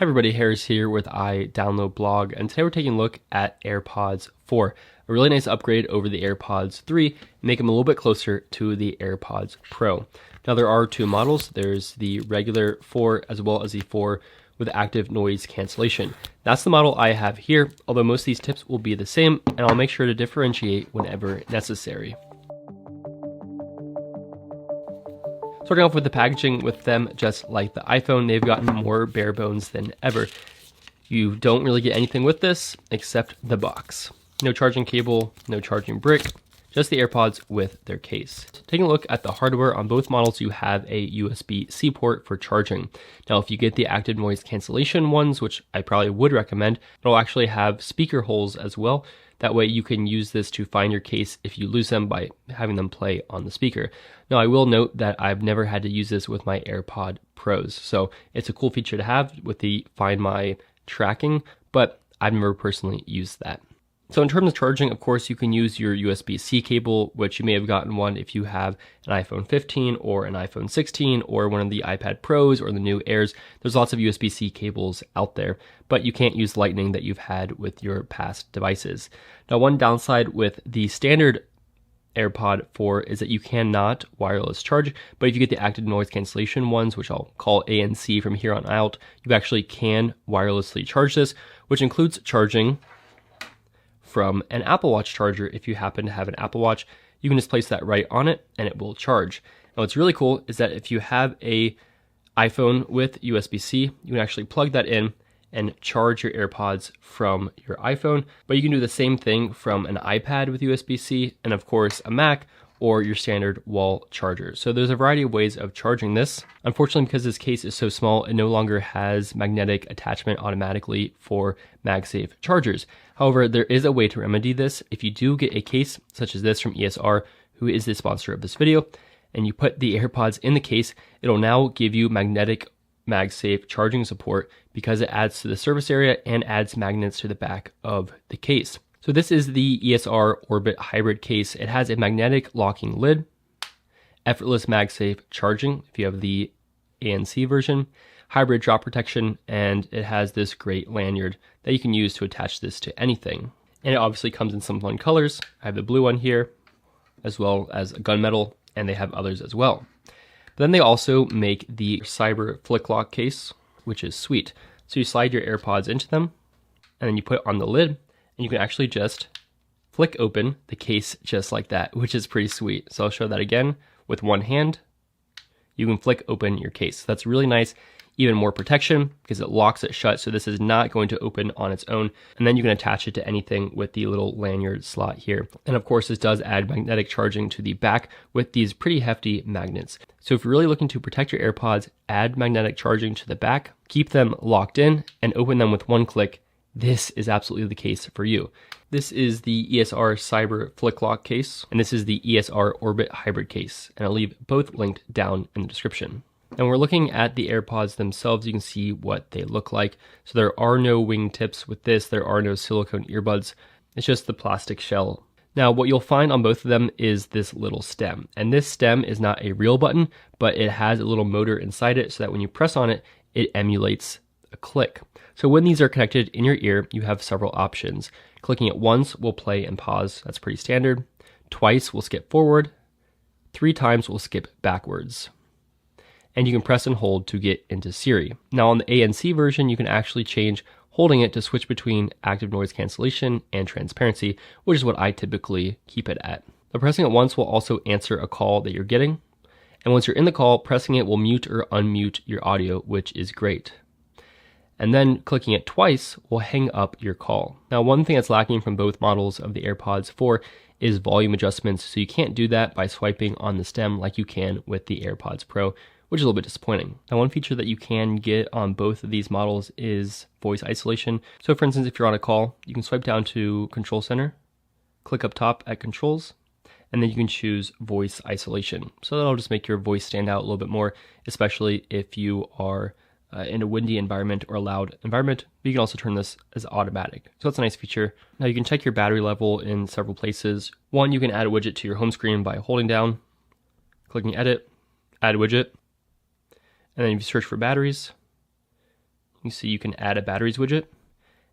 Hi everybody, Harris here with iDownload Blog, and today we're taking a look at AirPods 4. A really nice upgrade over the AirPods 3, make them a little bit closer to the AirPods Pro. Now there are two models. There's the regular 4 as well as the 4 with active noise cancellation. That's the model I have here, although most of these tips will be the same, and I'll make sure to differentiate whenever necessary. Starting off with the packaging, with them just like the iPhone, they've gotten more bare bones than ever. You don't really get anything with this except the box. No charging cable, no charging brick, just the AirPods with their case. Taking a look at the hardware, on both models you have a USB-C port for charging. Now if you get the active noise cancellation ones, which I probably would recommend, it'll actually have speaker holes as well. That way you can use this to find your case if you lose them by having them play on the speaker. Now I will note that I've never had to use this with my AirPod Pros, so it's a cool feature to have with the Find My tracking, but I've never personally used that. So in terms of charging, of course, you can use your USB-C cable, which you may have gotten one if you have an iPhone 15 or an iPhone 16 or one of the iPad Pros or the new Airs. There's lots of USB-C cables out there, but you can't use Lightning that you've had with your past devices. Now, one downside with the standard AirPod 4 is that you cannot wireless charge, but if you get the active noise cancellation ones, which I'll call A and C from here on out, you actually can wirelessly charge this, which includes charging from an Apple Watch charger. If you happen to have an Apple Watch, you can just place that right on it and it will charge. Now what's really cool is that if you have a iPhone with USB-C, you can actually plug that in and charge your AirPods from your iPhone, but you can do the same thing from an iPad with USB-C and of course a Mac or your standard wall charger. So there's a variety of ways of charging this. Unfortunately, because this case is so small, it no longer has magnetic attachment automatically for MagSafe chargers. However, there is a way to remedy this. If you do get a case such as this from ESR, who is the sponsor of this video, and you put the AirPods in the case, it'll now give you magnetic MagSafe charging support because it adds to the surface area and adds magnets to the back of the case. So this is the ESR Orbit Hybrid case. It has a magnetic locking lid, effortless MagSafe charging if you have the ANC version, hybrid drop protection, and it has this great lanyard that you can use to attach this to anything. And it obviously comes in some fun colors. I have the blue one here, as well as a gunmetal, and they have others as well. But then they also make the Cyber Flick Lock case, which is sweet. So you slide your AirPods into them, and then you put it on the lid, and you can actually just flick open the case just like that, which is pretty sweet. So I'll show that again. With one hand, you can flick open your case. That's really nice. Even more protection because it locks it shut, so this is not going to open on its own. And then you can attach it to anything with the little lanyard slot here. And of course, this does add magnetic charging to the back with these pretty hefty magnets. So if you're really looking to protect your AirPods, add magnetic charging to the back, keep them locked in, and open them with one click, this is absolutely the case for you. This is the ESR Cyber Flick Lock case, and this is the ESR Orbit Hybrid case, and I'll leave both linked down in the description. And we're looking at the AirPods themselves. You can see what they look like. So there are no wingtips with this. There are no silicone earbuds. It's just the plastic shell. Now, what you'll find on both of them is this little stem. And this stem is not a real button, but it has a little motor inside it so that when you press on it, it emulates a click. So when these are connected in your ear, you have several options. Clicking it once will play and pause. That's pretty standard. Twice will skip forward. 3 times will skip backwards. And you can press and hold to get into Siri. Now on the ANC version, you can actually change holding it to switch between active noise cancellation and transparency, which is what I typically keep it at. Now pressing it once will also answer a call that you're getting. And once you're in the call, pressing it will mute or unmute your audio, which is great. And then clicking it twice will hang up your call. Now, one thing that's lacking from both models of the AirPods 4 is volume adjustments, so you can't do that by swiping on the stem like you can with the AirPods Pro, which is a little bit disappointing. Now, one feature that you can get on both of these models is voice isolation. So for instance, if you're on a call, you can swipe down to Control Center, click up top at Controls, and then you can choose voice isolation. So that'll just make your voice stand out a little bit more, especially if you are in a windy environment or a loud environment. But you can also turn this as automatic. So that's a nice feature. Now you can check your battery level in several places. One, you can add a widget to your home screen by holding down, clicking Edit, Add Widget, and then if you search for batteries, you see you can add a batteries widget.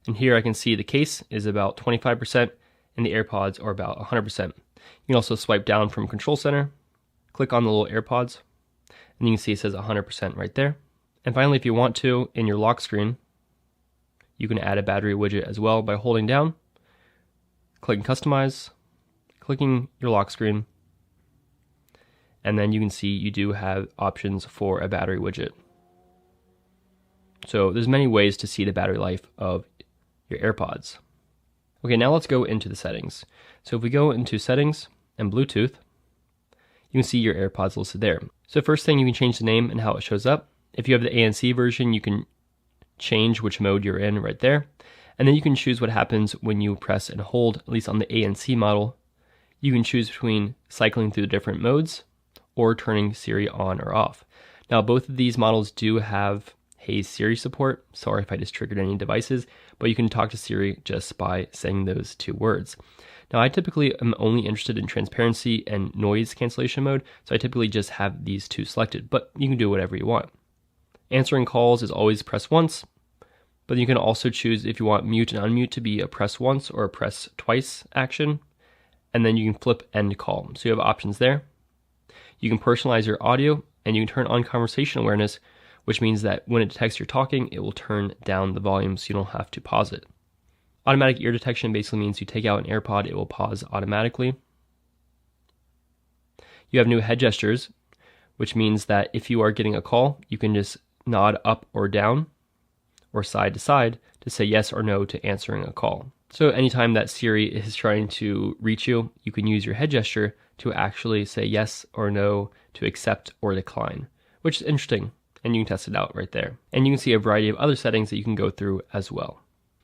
And here I can see the case is about 25% and the AirPods are about 100%. You can also swipe down from Control Center, click on the little AirPods, and you can see it says 100% right there. And finally, if you want to, in your lock screen, you can add a battery widget as well by holding down, clicking Customize, clicking your lock screen, and then you can see you do have options for a battery widget. So there's many ways to see the battery life of your AirPods. Okay, now let's go into the settings. So if we go into Settings and Bluetooth, you can see your AirPods listed there. So first thing, you can change the name and how it shows up. If you have the ANC version, you can change which mode you're in right there. And then you can choose what happens when you press and hold, at least on the ANC model. You can choose between cycling through the different modes or turning Siri on or off. Now, both of these models do have Hey Siri support. Sorry if I just triggered any devices, but you can talk to Siri just by saying those two words. Now, I typically am only interested in transparency and noise cancellation mode, so I typically just have these two selected, but you can do whatever you want. Answering calls is always press once, but you can also choose if you want mute and unmute to be a press once or a press twice action, and then you can flip end call. So you have options there. You can personalize your audio, and you can turn on conversation awareness, which means that when it detects you're talking, it will turn down the volume so you don't have to pause it. Automatic ear detection basically means you take out an AirPod, it will pause automatically. You have new head gestures, which means that if you are getting a call, you can just nod up or down or side to side to say yes or no to answering a call. So anytime that Siri is trying to reach you, you can use your head gesture to actually say yes or no, to accept or decline, which is interesting, and you can test it out right there. And you can see a variety of other settings that you can go through as well.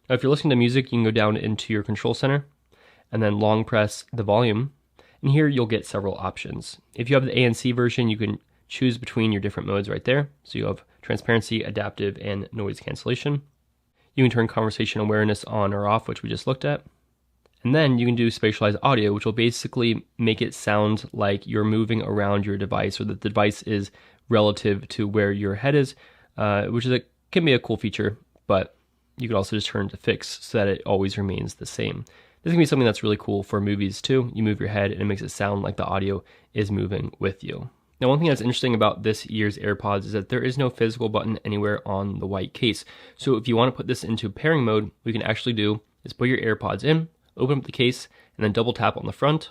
Now, if you're listening to music, you can go down into your control center and then long press the volume, and here you'll get several options. If you have the ANC version, you can choose between your different modes right there. So you have transparency, adaptive, and noise cancellation. You can turn conversation awareness on or off, which we just looked at. And then you can do spatialized audio, which will basically make it sound like you're moving around your device, or that the device is relative to where your head is, which can be a cool feature, but you can also just turn it to fixed so that it always remains the same. This can be something that's really cool for movies too. You move your head and it makes it sound like the audio is moving with you. Now, one thing that's interesting about this year's AirPods is that there is no physical button anywhere on the white case. So if you want to put this into pairing mode, what you can actually do is put your AirPods in, open up the case, and then double tap on the front.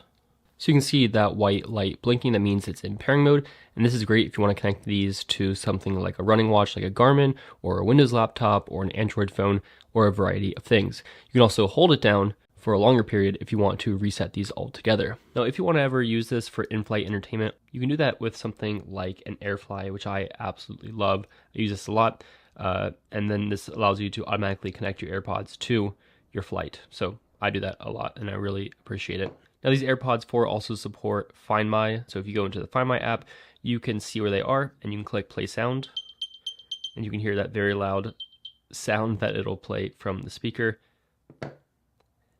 So you can see that white light blinking. That means it's in pairing mode. And this is great if you want to connect these to something like a running watch, like a Garmin, or a Windows laptop, or an Android phone, or a variety of things. You can also hold it down for a longer period if you want to reset these all together. Now, if you want to ever use this for in-flight entertainment, you can do that with something like an AirFly, which I absolutely love. I use this a lot. And then this allows you to automatically connect your AirPods to your flight. So I do that a lot and I really appreciate it. Now, these AirPods 4 also support Find My. So if you go into the Find My app, you can see where they are and you can click play sound. And you can hear that very loud sound that it'll play from the speaker.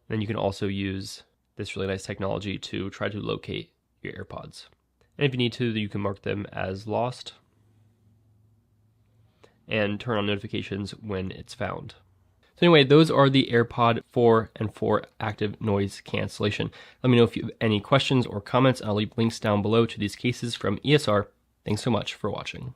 Then you can also use this really nice technology to try to locate your AirPods. And if you need to, you can mark them as lost and turn on notifications when it's found. So anyway, those are the AirPod 4 and 4 active noise cancellation. Let me know if you have any questions or comments. I'll leave links down below to these cases from ESR. Thanks so much for watching.